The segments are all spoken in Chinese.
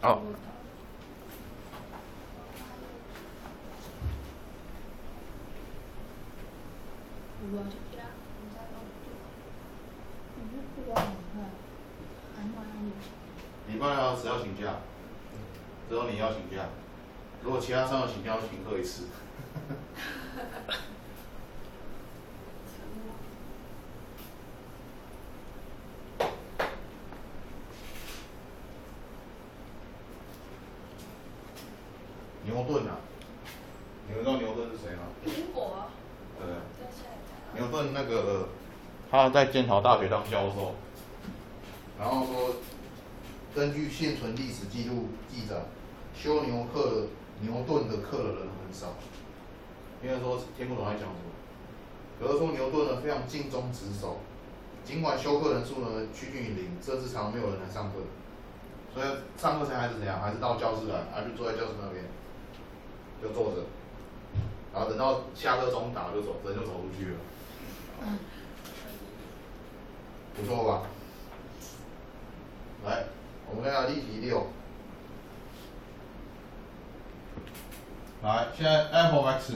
好。礼拜六只要请假，只有你要请假。如果其他3有请假，我请客一次。牛顿啊，你们知道牛顿是谁吗？苹果。对。牛顿那个他在剑桥大学当教授，然后说，根据现存历史记录记载，修牛顿的课的人很少，因为说听不懂在讲什么。可是说牛顿呢非常尽忠职守，尽管修课人数呢趋近于0，甚至常没有人来上课，所以上课前还是怎样，还是到教室来，就坐在教室那边，就坐着，然后等到下课钟打就走，人就走出去了。不错吧？来，我们看例题6。来，现在 f(x)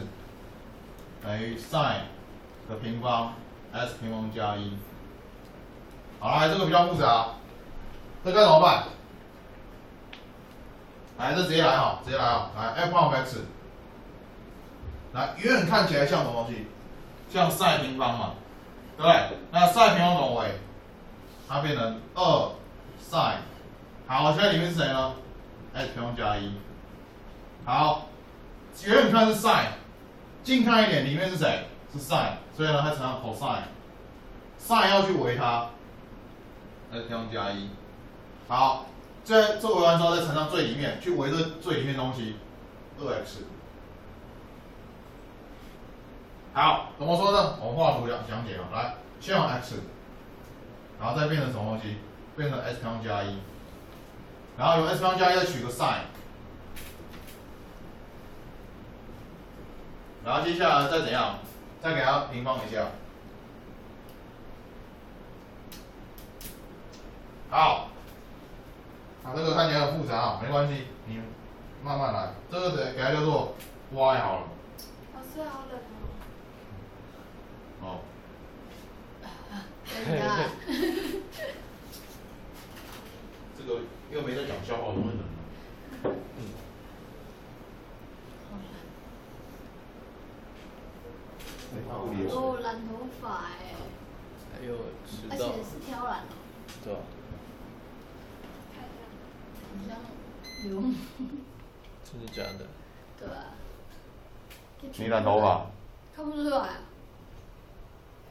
等于 sin 的平方 s 平方加1。好，来这个比较复杂，这该怎么办？来，这直接来哈，直接来哈，来 f(x)， 来远远看起来像什么东西？像 sin 平方嘛，对不对？那 sin 平方怎么为？它变成2 sin。好，现在里面是谁呢 ？s 平方加1。好，远远看是 sin， 近看一点，里面是谁？是 sin， 所以呢，它乘上 cos，sin 要去为它 s 平方加1。好，这为完之后再乘上最里面，去为这最里面的东西 2x。好，怎么说呢？我们画图讲解啊，来，先用 x， 然后再变成什么东西？变成 s 平方加1，然后由 s 平方加1再取个 sin， 然后接下来再怎样？再给它平方一下。好，这个看起来很复杂啊，没关系，你慢慢来。这个给它叫做 y 好了。老师好冷哦。真的。这个又没在讲笑话，怎么冷呢？哦，染头发哎。还有迟到。而且是挑染哦。对啊。好像有。真的假的？对啊。你染头发？看不出来。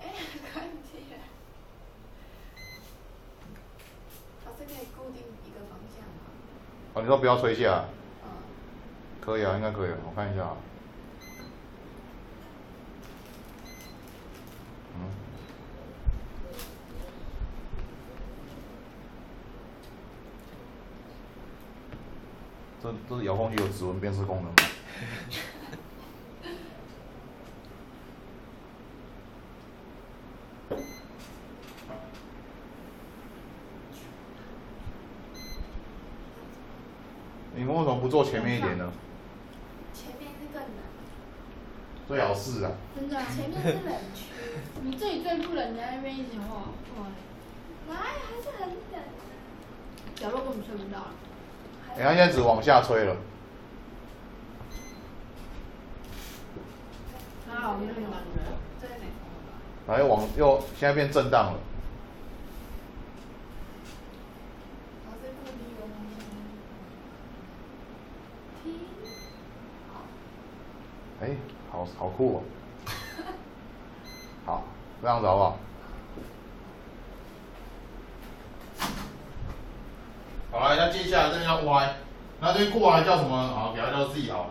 哎，看起来。老师可以固定一个方向吗？哦，你说不要吹下。可以啊，应该可以。我看一下啊。这遥控器有指纹辨识功能吗？你们为什么不坐前面一点呢？前面是更冷。最好是啊。真的，前面是冷区。你这里最不冷，你在那边一直画，来还是很冷。角落根本吹不到了。它现在只往下吹了。啊，我有点感觉。对。然后又现在变震荡了。哎，好酷哦！好，这样子好不好？好了，那接下来这边叫 y， 那这边过来叫什么？好，给它叫 z 好了。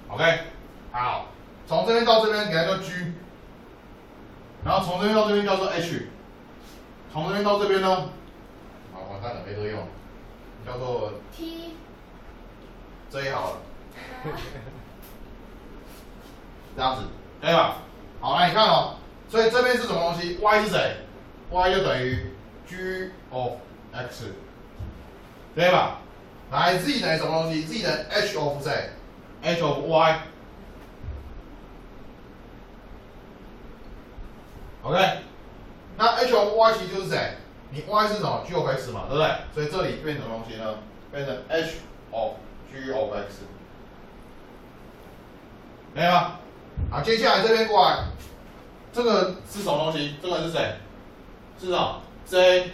OK， 好，从这边到这边给它叫 g， 然后从这边到这边叫做 h， 从这边到这边呢，好，完蛋了，没得用，叫做 t，J 好了。这样子，可以吧？好，那你看哦，所以这边是什么东西 ？y 是谁 ？y 就等于 g of x，可以吧？来 z 等于什么东西 ？z 等于 h of 谁 ？h of y。OK， 那 h of y 其实就是谁？你 y 是什么 ？g of x 嘛，对不对？所以这里变成什么东西呢？变成 h of g of x， 没有吗？好，接下来这边过来，这个是什么东西？这个是谁？是什么 ？j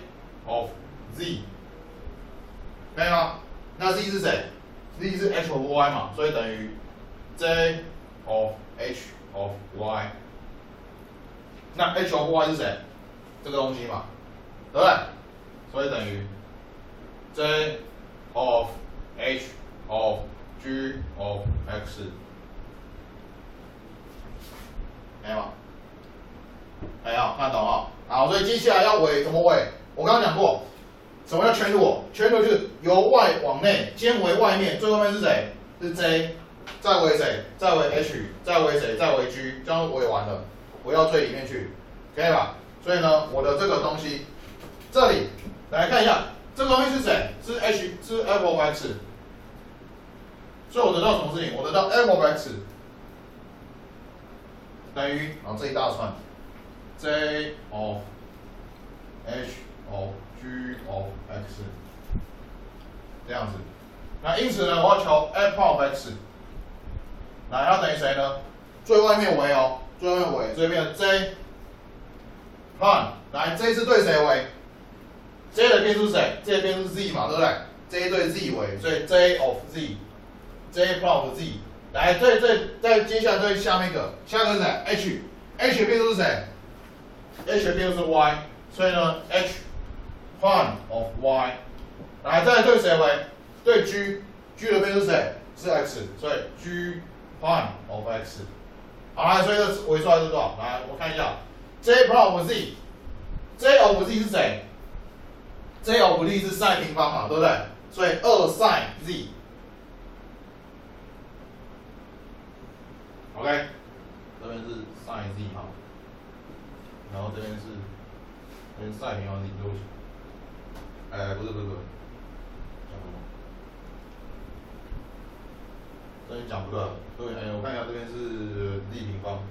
of z， 可以吗？那 z 是谁 ？z 是 h of y 嘛，所以等于 j of h of y。那 h of y 是谁？这个东西嘛，对不对？所以等于 j of h of g of x， 没有吗？没有，看懂了。好，所以接下来要围怎么围？我刚刚讲过，什么叫圈度？圈度就是由外往内，先围外面，最后面是谁？是 j， 再围谁？再围 h， 再围谁？再围 g， 这样围完了，围到最里面去，可以吧？所以呢，我的这个东西，这里来看一下，这个东西是谁？是 h， 是 f of x。所以我得到什么事情？我得到 f of x 等于，然后这一大串 j of h of g of x 这样子。那因此呢，我要求 f of x， 来它等于谁呢？最外面围哦，最外面围，这边 j。看，来，这次对谁为 ？j 的变数是谁？这边是 z 嘛，对不对 ？j 对 z 为，所以 j of z，j of z。来，再接下来对下面一个，下一个是谁 ？h 的变数是谁 ？h 的变数是 y， 所以呢 h prime of y。来，再来对谁为？对 g 的变数是谁？是 x， 所以 g prime of x。好，来，所以这围出来是多少？来，我看一下。j prime of z，j of z 是谁 ？j of z 是 sin 平方嘛，对不对？所以2 sin z。OK， 这边是 sin z 哈，然后这边是sin 平方 z， 对不起，不是，讲什么？这边讲不对，对，我看一下，这边是 z 平方。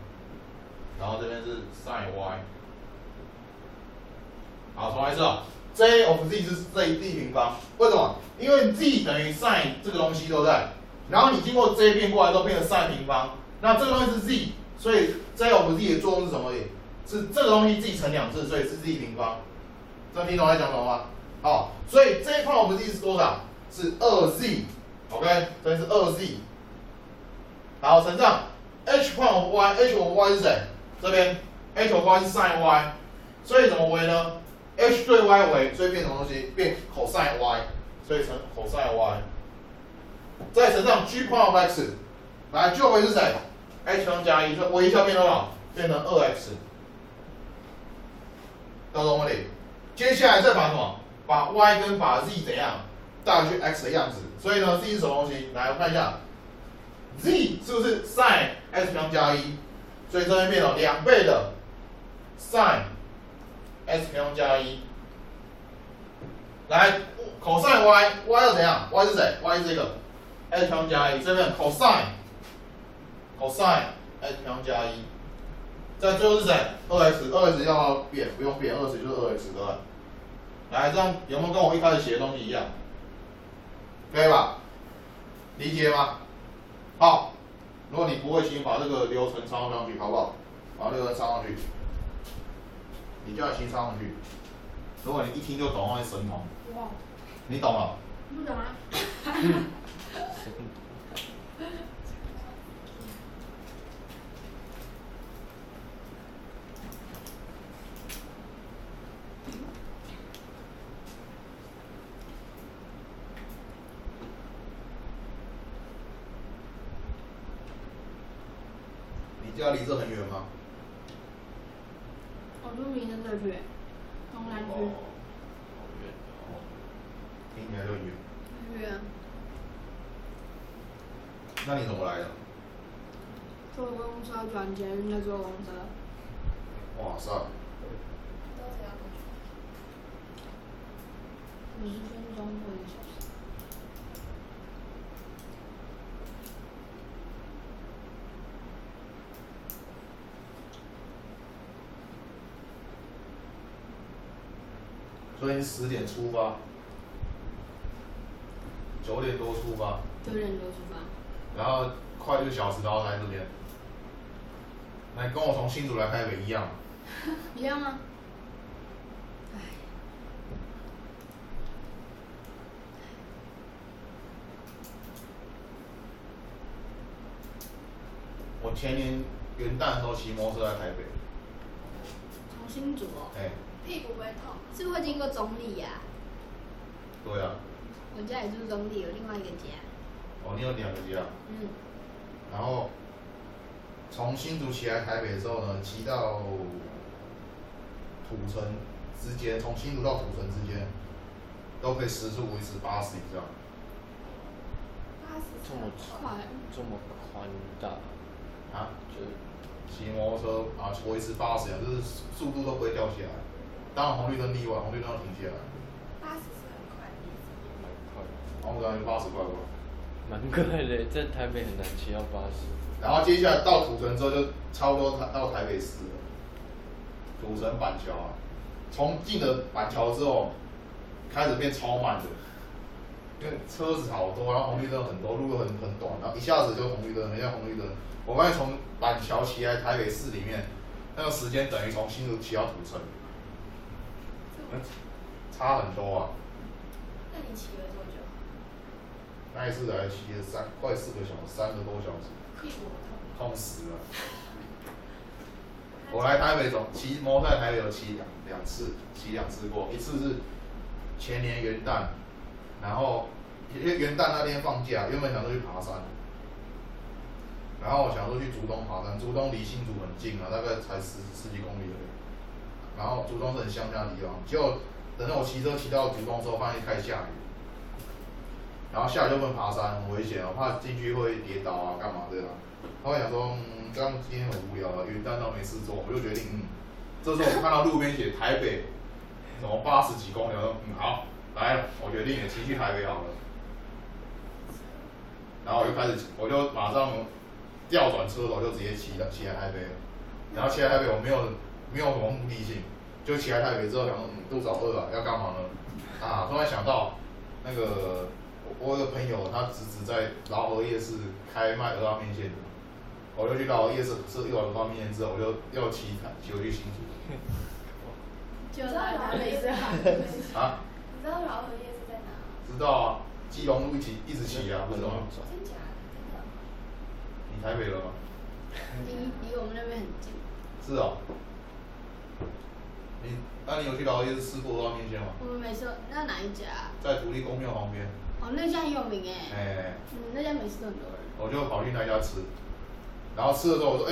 然后这边是 sin y， 好，重来一次啊 ，j of z 是 z 平方，为什么？因为 z 等于 sin 这个东西，对不对？然后你经过 j 变过来之后变成 sin 平方，那这个东西是 z， 所以 j of z 的作用是什么？是这个东西自己乘2次，所以是 z 平方。这听懂在讲什么吗？好，所以 j prime of z 是多少？是2z，OK， 这边是2z， 好，乘上 h prime of y，h of y 是谁？这边 h of y 是 sin y， 所以怎么围呢 ？h 对 y 围，所以变什么东西？变 cos y， 所以乘 cos y， 再乘上 g prime of x， 来 g of y 是谁 ？h 方加1，所以围一下变多少？变成2x， 到懂问题？接下来再把什么？把 y 跟把 z 怎样带回去 x 的样子？所以呢 ，z 是什么东西？来，我看一下 ，z 是不是 sin x 方加1？所以这边变了2倍的 sin x 平方加1，来 cos y，y 要怎样 ？y 是谁 ？y 是这个 x 平方加1，这边 cos x 平方加1，在最后是谁 ？2x 要不要变？不用变，2x 就是2x， 对吧？来，这样有没有跟我一开始写的东西一样？可以吧？理解吗？好。如果你不会，请把这个流程抄上去，好不好？把流程抄上去，你叫你先抄上去。如果你一听就懂，会神童。哇！你懂了？不懂啊。你家离这很远吗？我住民生社区，东南区。好远哦，听起来就远。远。那你怎么来的？坐公车转捷运再坐公车。哇塞！50分钟或1小时。天10点出发，9点多出发9点多出发，然后快1个小时，然后来这边。那跟我从新竹来台北一样。一样吗？唉。我前年元旦的时候骑摩托车来台北。从新竹哦。哎、屁股会痛，是不是会经过中立呀、对啊。我家也住中立，有另外一个家。哦，你有2个家。嗯。然后从新竹骑来台北之后呢，骑到土城之间，从新竹到土城之间，都可以时速维持80以上。这么快，这么宽大，啊？就骑摩托车啊，维持80啊，就是速度都不会掉下来。当然红绿灯例外，红绿灯要停下来。80是很快的意思。蛮快的，红绿灯就80块吧。蛮快的，在台北很难骑到80。然后接下来到土城之后，就差不多到台北市了。土城板桥啊，从进了板桥之后，开始变超慢的，因为车子好多，然后红绿灯很多，路又很短，然后一下子就红绿灯，一下红绿灯。我刚才从板桥骑来台北市里面，那个时间等于从新竹骑到土城，差很多啊。那你骑了多久？那一次来骑了快4个小时，3个多小时，屁股痛。痛死了。我来台北骑摩托在台北有骑两次过，一次是前年元旦，然后因为元旦那天放假，原本想说去爬山，然后我想说去竹东爬山，竹东离新竹很近啊，大概才十几公里而已。然后竹东是很乡下的地方，结果等到我骑车骑到竹东之后，发现开始下雨，然后下雨就不能爬山，很危险哦，怕进去会跌倒啊，干嘛的啊？后来想说，这样今天很无聊啊，元旦都没事做，我就决定，这时候我看到路边写台北，什么80几公里，我说好，来了，我决定也骑去台北好了。然后我就马上调转车头，就直接骑来台北了。然后骑来台北我没有什么目的性，就骑来台北之后想说，肚子好饿啊，要干嘛呢？啊，突然想到那个我有个朋友，他侄子在劳合夜市开卖蚵仔面线的。我就去劳合夜市吃一碗蚵仔面线之后，我就要骑回去新竹。就在台北市啊？你知道劳合夜市在哪？知道啊，基隆路一直骑啊，不是吗？真假的？真的？你台北了吗？离我们那边很近。是哦。你有去劳合夜市吃过蚵仔面线吗？我们没吃，那哪一家？在土地公庙旁边。哦，那家很有名哎。哎。那家每次都很多人。我就跑去那家吃，然后吃的时候我说，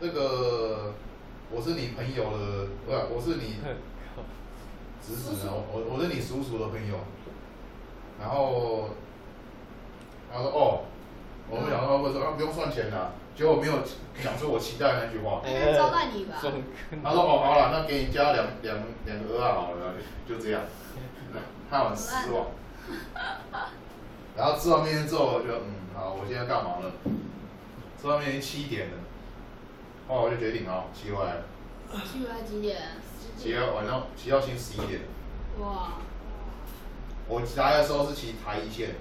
那个我是你朋友的，不是，我是你侄子啊，我是你叔叔的朋友。然后他说哦，我们想说会说不用算钱的，结果没有讲出我期待的那句话。应该招待你吧？他说哦好了，那给你加两个蚵仔好了，就这样。他很失望。然后吃完面之后，我就好，我现在干嘛呢？吃完面已经7点了，后来我就决定好骑回来。骑回来几点？晚上骑到新11点。哇！我来的时候是骑台1线，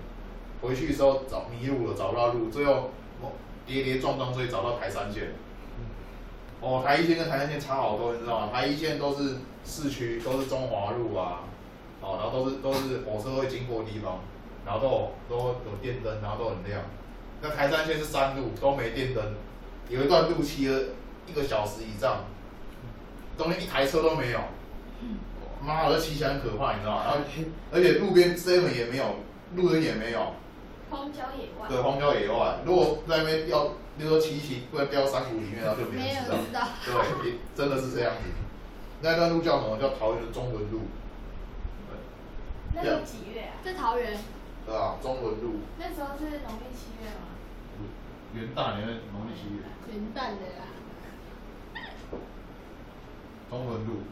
回去的时候迷路了，找不到路，最后跌撞，所以找到台3线。哦，台1线跟台3线差好多，你知道吗？台1线都是市区，都是中华路啊，然后都是火车会经过的地方。然后都有电灯，然后都很亮。那台3线是山路，都没电灯，有一段路骑了1个小时以上，中间一台车都没有。妈的，骑起来很可怕，你知道吗？然后而且路边 7 也没有，路灯也没有。荒郊野外。对，荒郊野外。如果在那边掉，比如说骑，不然掉山谷里面，然后就没人知道。对，真的是这样子。那段路叫什么？叫桃园中仑路。那是几月啊？在桃园。对啊，中仑路。那时候是农历7月吗？元旦年农历7月。元旦的啦。中仑路，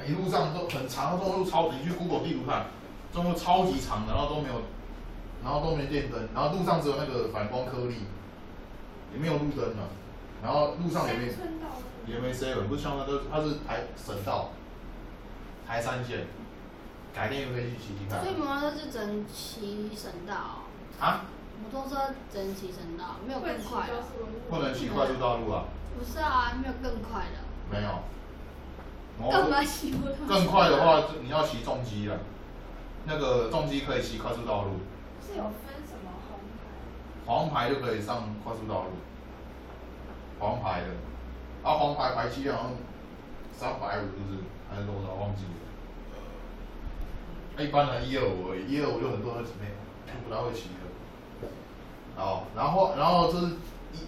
一路上都很长，中仑路超级，你去 Google 地图看，中仑超级长，然后都没电灯，然后路上只有那个反光颗粒，也没有路灯了，然后路上也没 7，不是像它是省道，台3线。改天就可以去骑骑看。所以摩托车就只能骑省道。啊？摩托车只能骑省道，没有更快的。不能骑快速道路啊？不是啊，没有更快的。没有。干嘛骑摩托车？更快的话，你要骑重机了。那个重机可以骑快速道路。是有分什么红牌？黄牌就可以上快速道路。黄牌的，啊，黄牌排气量好像350是不是？还是多少忘记了。一般人125而已，125就很多人就不太会骑了。好，然后这是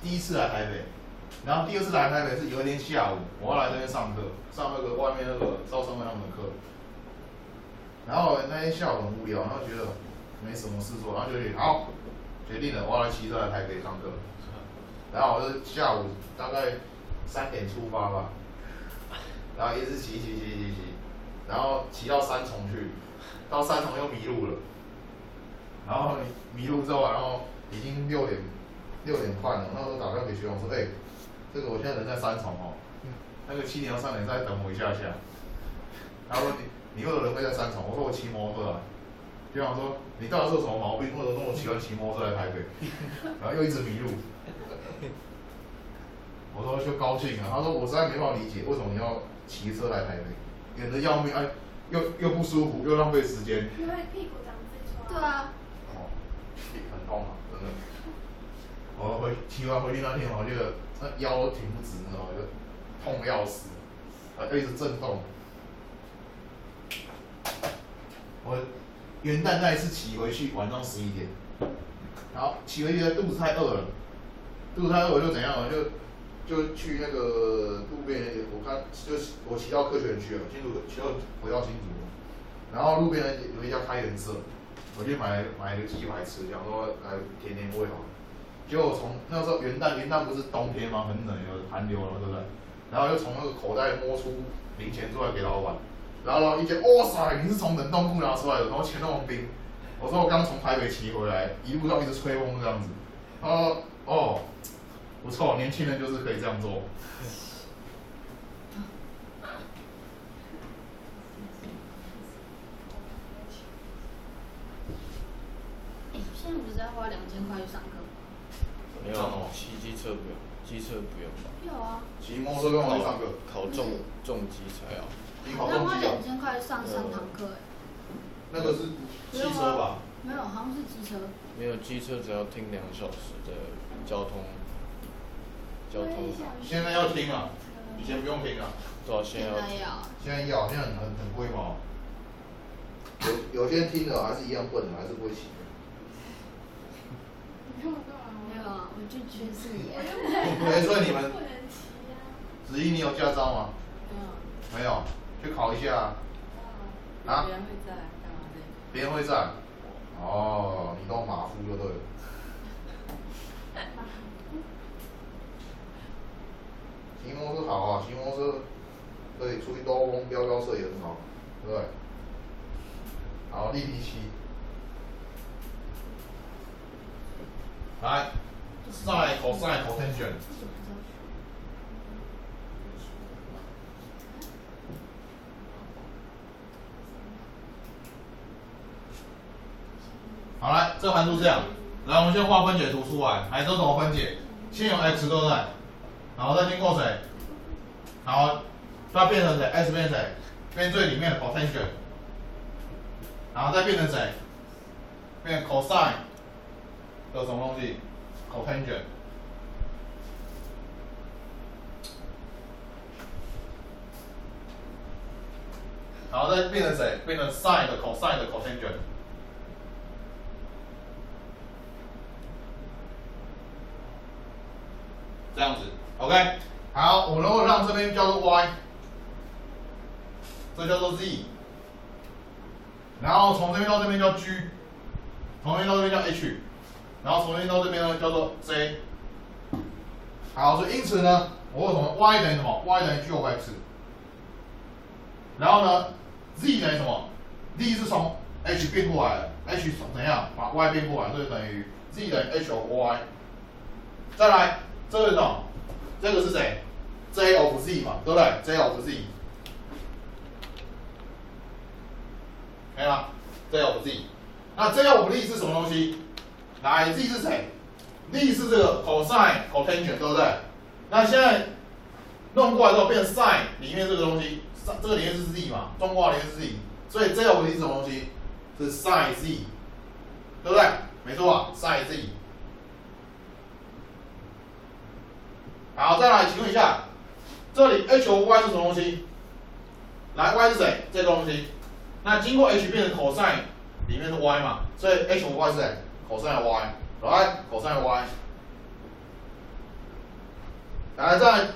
第一次来台北，然后第二次来台北是有一天下午，我要来这边上课，上那个外面那个招生会他们的课。然后那天下午很无聊，然后觉得没什么事做，然后就好决定了，我要来骑车来台北上课。然后我是下午大概3点出发吧，然后一直骑，然后骑到三重去，到三重又迷路了，然后迷路之后，然后已经6点半了，那时候打电话给学长说，这个我现在人在三重哦，那个7点到3点再等我一下下。他说你为什么人会在三重？我说我骑摩托车啊。学长说你到底是有什么毛病？为什么那么喜欢骑摩托车来台北？然后又一直迷路。我说就高兴啊，他说我实在没办法理解为什么你要骑车来台北，远得要命，又不舒服，又浪费时间。因为屁股长痔疮。对啊。哦，很痛啊，真的。我骑完回去那天，我觉得那腰都挺不直，你知道吗？就痛得要死，就一直震动。我元旦那一次骑回去，晚上11点，然后骑回去肚子太饿了，我就怎样了？就去那个路边，我看就是我骑到科学园区了，骑到回到新竹，然后路边有一家开元社，我就买了个鸡排吃，想说来填填胃好了。结果从那时候元旦不是冬天吗？很冷，有寒流了，对不对？然后就从那个口袋摸出零钱出来给老板，然后一见，哇塞，你是从冷冻库拿出来的，然后钱那么冰。我说我刚从台北骑回来，一路上一直吹风这样子。他说哦。不错，年轻人就是可以这样做。现在不是要花2000块去上课吗？没有，骑机车不用，机车不用吧？有啊。骑摩托车跟我去上课。考重机才要。你考好像花重机啊2000块上3堂课那个是汽车吧？没有，好像是机车。没有机车只要听2小时的交通。现在要听啊，以前不用听啊。多少现在要？现在要，现在很龟毛。有些人听了还是一样笨的，还是不会骑。没有啊，我就全是耶。所以你们不能骑啊。子怡，你有驾照吗？没有，去考一下。啊？别人会在干嘛的？别人会在。哦，你都马夫就对了。骑摩托车好啊，骑摩托车可以出去兜风、飙车也很好，对不对？好，立体骑。来 ，sin、cosine、cotangent。好，来，这函数这样，来，我们先画分解图出来，来，这怎么分解？先有 x 对不对？然后再经过谁？然后再变成谁 ？s 变成谁？变最里面的 cotangent， 然后再变成谁？变成 cosine 的什么东西 ？cotangent， 然后再变成谁？变成 sin 的 cosine 的 cotangent。这样子 ，OK， 好，我如果让这边叫做 y， 这叫做 z， 然后从这边到这边叫 g， 从这边到这边叫 h， 然后从这边到这边呢叫做 j。好，所以因此呢，我有什么 y 等于什么 ？y 等于 g/x， 然后呢 z 等于什么 ？z 是从 h 变过来的 ，h 怎样把 y 变过来，所以等于 z 等于 h/y。再来。这个是什么？这个是谁 ？J of z 嘛，对不对 ？J of z。没有吗 ？Z of Z， 那 Z of Z 是什么东西？来 ，Z 是谁 ？Z 是这个 cosine cotangent， 对不对？那现在弄过来之后变成 sin 里面这个东西，这个里面是 Z 嘛，中括里面是 Z， 所以 Z of Z 是什么东西？是 sin Z， 对不对？没错啊 ，sin Z。好，再来，请问一下，这里 h of y 是什么东西？来 ，y 是谁？这个东西。那经过 h 变成 cosine， 里面是 y 嘛，所以 h of y 是谁 ？cosine y， 来 cosine y。来，再来，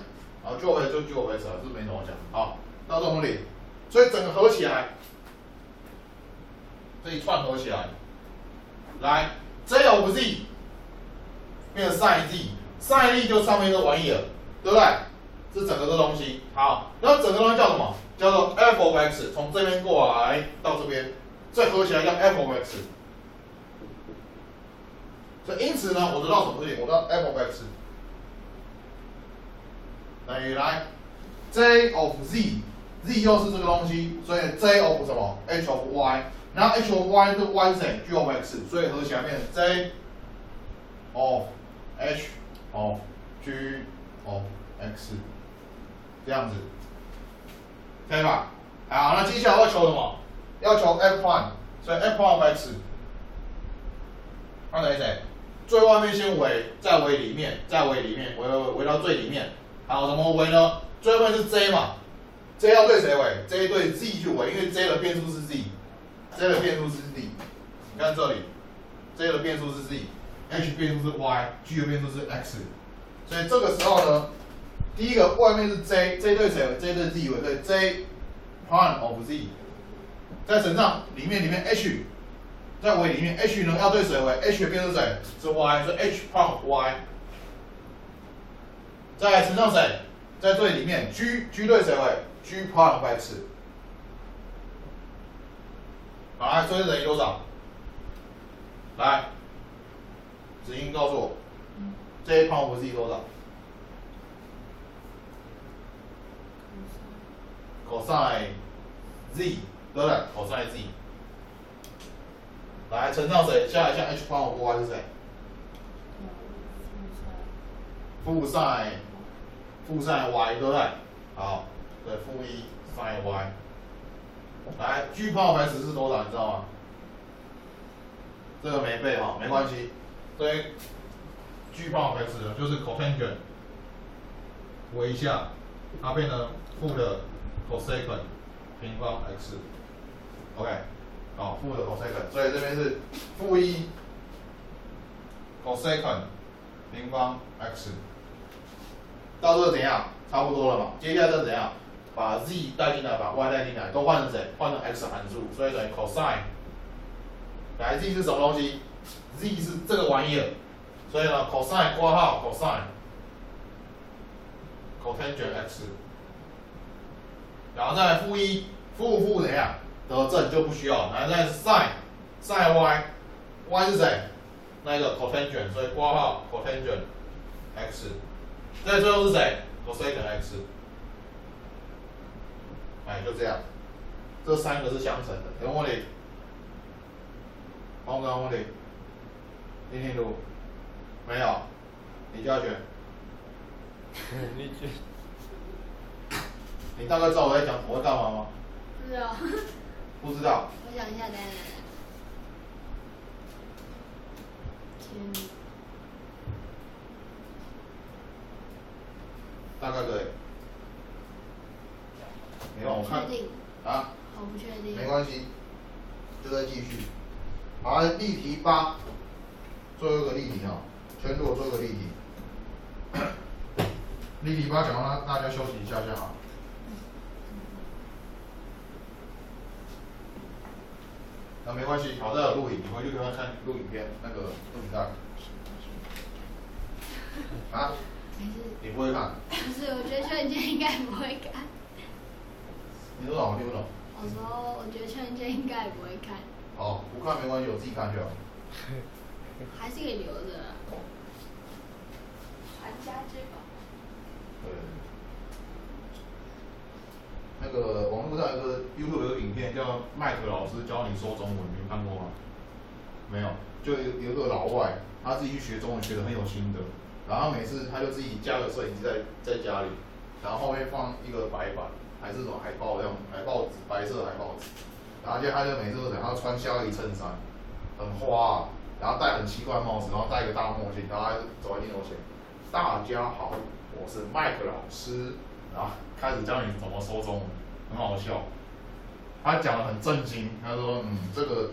好，就回就就回事了，这没什么讲。好，到这种里，所以整个合起来，这一串合起来，来 ，z of z 变成 sin z。sin z 就是上面这玩意儿，对不对？这整个这东西，好，然后整个东西叫什么？叫做 f of x， 从这边过来到这边，再合起来叫 f of x。所以因此呢，我得到什么东西？我得到 f of x 等于来 j of z，z 又是这个东西，所以 j of 什么 ？h of y， 然后 h of y 这个 y 是谁 ？g of x， 所以合起来变成 j of h of g of x， 这样子，可以吧？好，那接下来要求什么？要求 f prime， 所以 f prime of x， 它等于谁？最外面先围，再围里面，再围里面，围到最里面。好，怎么围呢？最外面是 j 嘛 ，j 要对谁围 ？j 对 z 去围，因为 j 的变数是 z，j 的变数是 z。你看这里 ，j 的变数是 z。H 变数是 y，G 的变数是 x， 所以这个时候呢，第一个外面是 J 对谁 ？J 对 Z 为对 J prime of Z， 再乘上里面 H， 在围里面 H 呢要对谁为 ？H 的变数是谁？是 y， 所以 H prime of y， 再来乘上谁？在最里面 G 对谁为 ？G prime of x， 好，来，所以等于多少？来。子英告诉我 ，J prime of Z 多少 ？cosine Z， 对不对 ？cosine Z， 来乘上谁？下一项 H prime of Y 是谁？负 sin Y， 对不对？好，对，负1 sin Y。来 ，G prime of X 是多少？你知道吗？这个没背哈，没关系。所以 G prime of x 呢，就是 cotangent 围一下，它变成负的 cosecant 平方 x。OK， 好，负的 cosecant， 所以这边是负1 cosecant 平方 x。到这个怎样？差不多了嘛。接下来这怎样？把 z 带进来，把 y 带进来，都换成谁？换成 x 函数，所以等于 cosine。来 z 是什么东西？ Z 是这个玩意儿，所以呢 ，cosine 括号 cosine cotangent x， 然后再来负1，负怎样？得正就不需要，然后再 sin y 是谁？那个 cotangent， 所以括号 cotangent x， 再最后是谁 ？cosecant x， 哎，就这样，这三个是相乘的，有没有问题？黄刚问题？听清楚？没有？李嘉璇？你大概知道我在讲我在干嘛吗？不知道。不知道。我想一下，等一下。天。大概对。没有，我看。确定。啊？我不确定。没关系，就再继续。好，例题8，最后一个例题哈，全部做一个例题。例题8讲完，大家休息一下下啊。那没关系，好在有录影，你回去给他看录影片，那个录影带。啊？你不会看？不是，我觉得邱文健应该不会看。你说什么？听不懂？我说，我觉得邱文健应该也不会看。好，不看没关系，我自己看就好。还是可以留着啦。传家之宝。对。那个网络上有个 YouTube 有个影片叫麦克老师教你说中文，你们看过吗？没有，就有个老外，他自己去学中文学得很有心得，然后每次他就自己架个摄影机在家里，然后后面放一个白板，还是什么海报这样，海报纸，白色海报纸，然后他就每次都他穿夏威夷衬衫，很花啊，然后戴很奇怪的帽子，然后戴一个大墨镜，然后他走在镜头前，大家好，我是麦克老师，然后开始教你怎么说中文，很好笑。他讲得很震惊，他说这个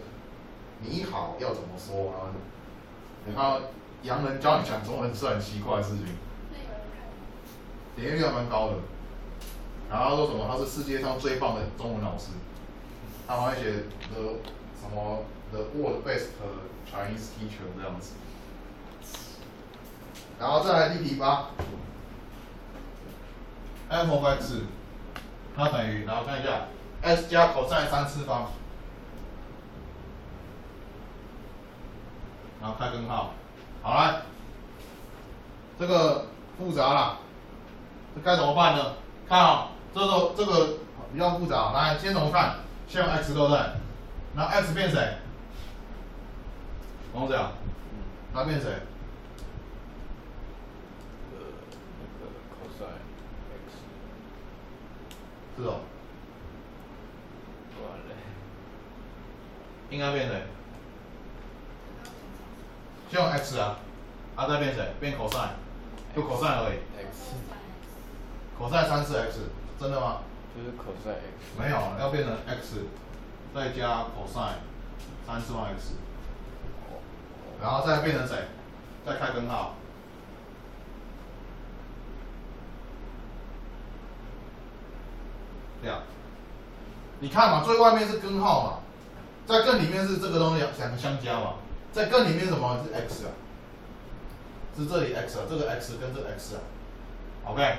你好要怎么说啊？你看洋人教你讲中文是很奇怪的事情，那有人看吗？点阅率还蛮高的。然后他说什么？他是世界上最棒的中文老师，他还会写什么 the world best Chinese teacher 这样子。然后再来第8 f of x， 它等于，然后看一下 x 加 cos 3次方，然后开根号。好来，这个复杂了，这该怎么办呢？看啊、哦，这个比较复杂。来，先怎么看？先用 x 对不对？那 x 变谁？懂这样？它变谁？那个 cos x， 是哦。完了，应该变谁？先用 x 啊，再变谁？变 cos， 就 cos 而已。x cos 3是 x， 真的吗？就是 cos x， 没有，要变成 x， 再加 cos 3次方 x， 然后再变成谁？再开根号。这样，你看嘛，最外面是根号嘛，在更里面是这个东西两个相加嘛，在更里面是什么？是 x 啊，是这里 x 啊，这个 x 跟这个 x 啊 ，OK，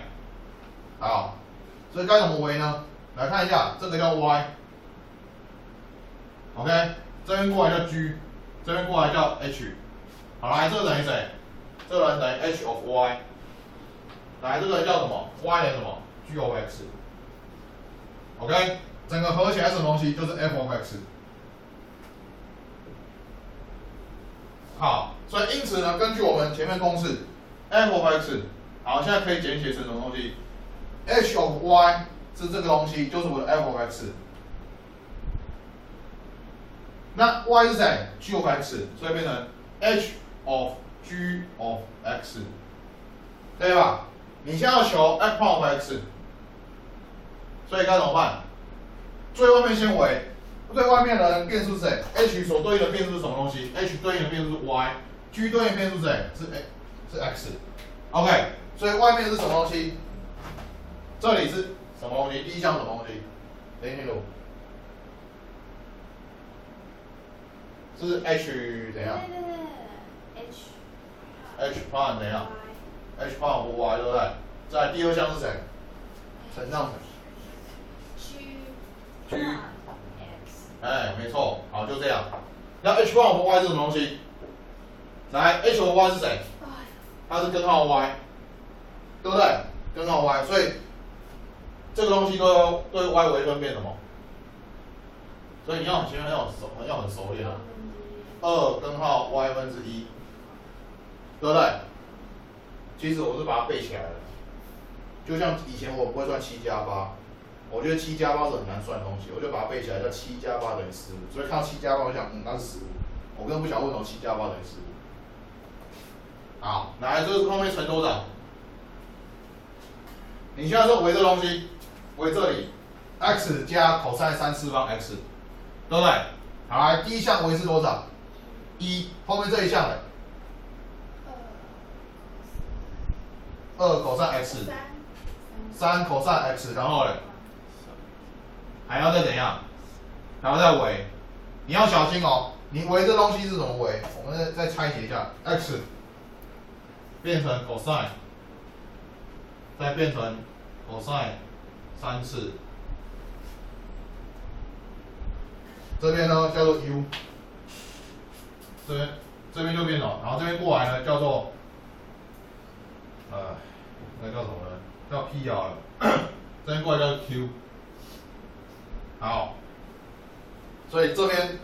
好，所以该怎么为呢？来看一下，这个叫 y，OK， 这边过来叫 g， 这边过来叫 h， 好，来，这个等于谁？这个人等于 h of y， 来，这个叫什么 ？y 等于什么 ？g of x。OK， 整个合起来是什么东西？就是 f of x。好，所以因此呢，根据我们前面公式 f of x， 好，现在可以简写成什么东西 ？h of y 是这个东西，就是我的 f of x。那 y 是谁 ？g of x， 所以变成 h of g of x， 对吧？你现在要求 f of x。所以该怎么办？最外面先为，最外面的变数是谁 ？h 所对应的变数是什么东西 ？h 对应的变数是 y，g 对应的变数是谁？是 x。OK， 所以外面是什么东西？这里是什么东西？第一项什么东西？听清楚。是 h 怎样 ？h 方怎样 ？h 方和 y 对不对？再来第二项是谁？乘上乘。G， 哎，没错，好，就这样。那 h 方和 y 是什么东西？来 ，h 和 y 是谁？它是根号 y， 对不对？根号 y， 所以这个东西都要对 y 微分变什么？所以你要前面要很熟练啊。2根号 y 分之1，对不对？其实我是把它背起来了，就像以前我不会算7加8。我觉得7加8是很难算的东西，我就把它背起来，叫7加8等于15。所以看到7加8，我想，那是15。我根本不想问什么7加8等于15。好，来，这个后面乘多少？你现在说围这东西，围这里 ，x 加 cos 3次方 x， 对不对？好，来，第一项围是多少？1，后面这一项呢？2 cos x， 3 cos x， 然后呢？还要再怎样？还要再围，你要小心哦。你围这东西是怎么围？我们再拆解一下 ，x 变成 cos， 再变成 cos 3次，这边呢叫做 u， 这边就变了，然后这边过来呢叫做那叫什么呢？叫 p 好了，这边过来叫 q。好，所以这边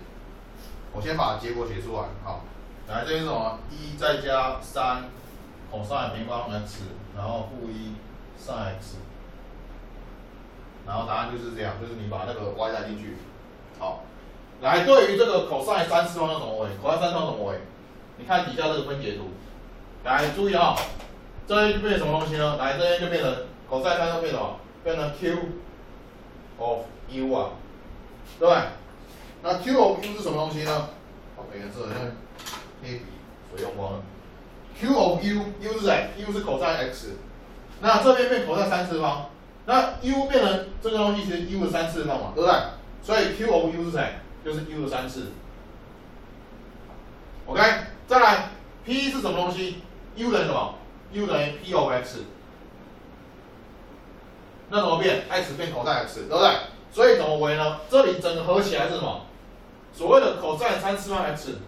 我先把结果写出来。好，来这边是什么？1再加3 cos 平方 x， 然后负1 sin x， 然后答案就是这样，就是你把那个 y 带进去。好，来对于这个 cos 3次方要怎么为 ？cos 3次方怎么为？你看底下这个分解图，来注意啊、这边就变成什么东西呢？来这边就变成 cos 3就变成什么？变成 q of u 啊，对不对？那 q of u 是什么东西呢？哦，颜色好像黑笔水用光了。q of u 是谁 ？u 是 cos x， 那这边变 cos 3次方，那 u 变成这个东西，其实 u 的3次方嘛，对不对？所以 q of u 是谁？就是 u 的3次。OK， 再来 p 是什么东西 ？u 等于什么 ？u 等于 p of x。那怎么变 ？x 变 cos x， 对不对？所以怎么为呢？这里整个合起来是什么？所谓的 cos 3次方 x，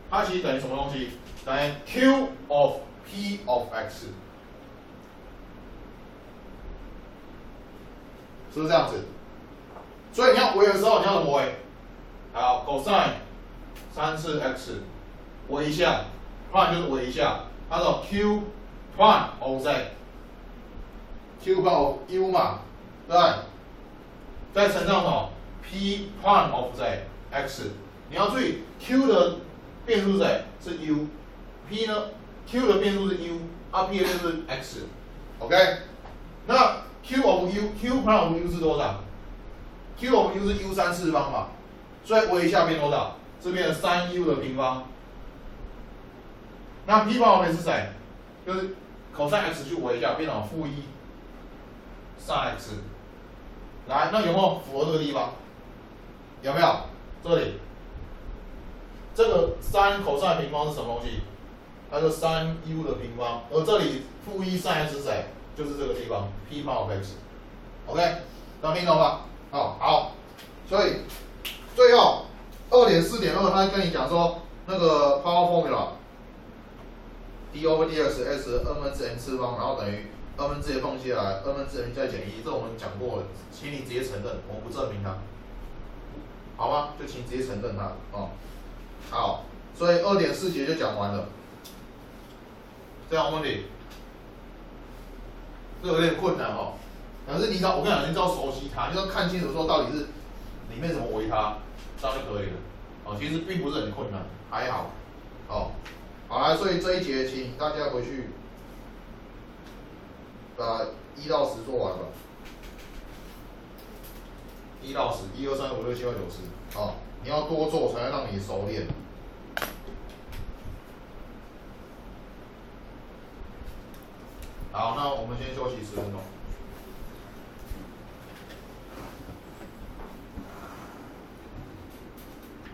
它其实等于什么东西？等于 q of p of x， 是不是这样子？所以你要为的时候，你要怎么为？好 ，cos 3次 x， 为一下，不然就是为一下，它的 q prime of z。Q prime of u 嘛，对不对？再乘上什么 ？P prime of z x。你要注意 ，Q 的变数是谁？是 u。P 呢 ？Q 的变数是 u， 啊 P 的变数是 x。OK？ 那 Q of u，Q prime of u 是多少 ？Q of u 是 u 3次方嘛，所以为一下变多少？这边的3u 的平方。那 P prime of z 是谁？就是 cos x 去为一下，变成负1。sin x， 来，那有没有符合这个地方？有没有？这里，这个3 cos 平方是什么东西？它是3u 的平方，而这里负1 sin x 是谁？就是这个地方 p prime of x。OK， 能听懂吗？好，所以最后 2.4.2 他跟你讲说那个 power formula d over dx s n/m次方，然后等于n直接放下来 ，n 直接再减1，这我们讲过了，请你直接承认，我们不证明它，好吗？就请直接承认它哦。好，所以2.4节就讲完了，这样问题，这有点困难哦。可是你只要我跟你讲，你只要熟悉它，你只要看清楚说到底是里面怎么围它，这样就可以了。哦，其实并不是很困难，还好。哦，好来，所以这一节请大家回去。把1到10做完吧，1到10，1、2、3、4、5、6、7、8、9、10，好，你要多做才能让你熟练。好，那我们先休息10分钟。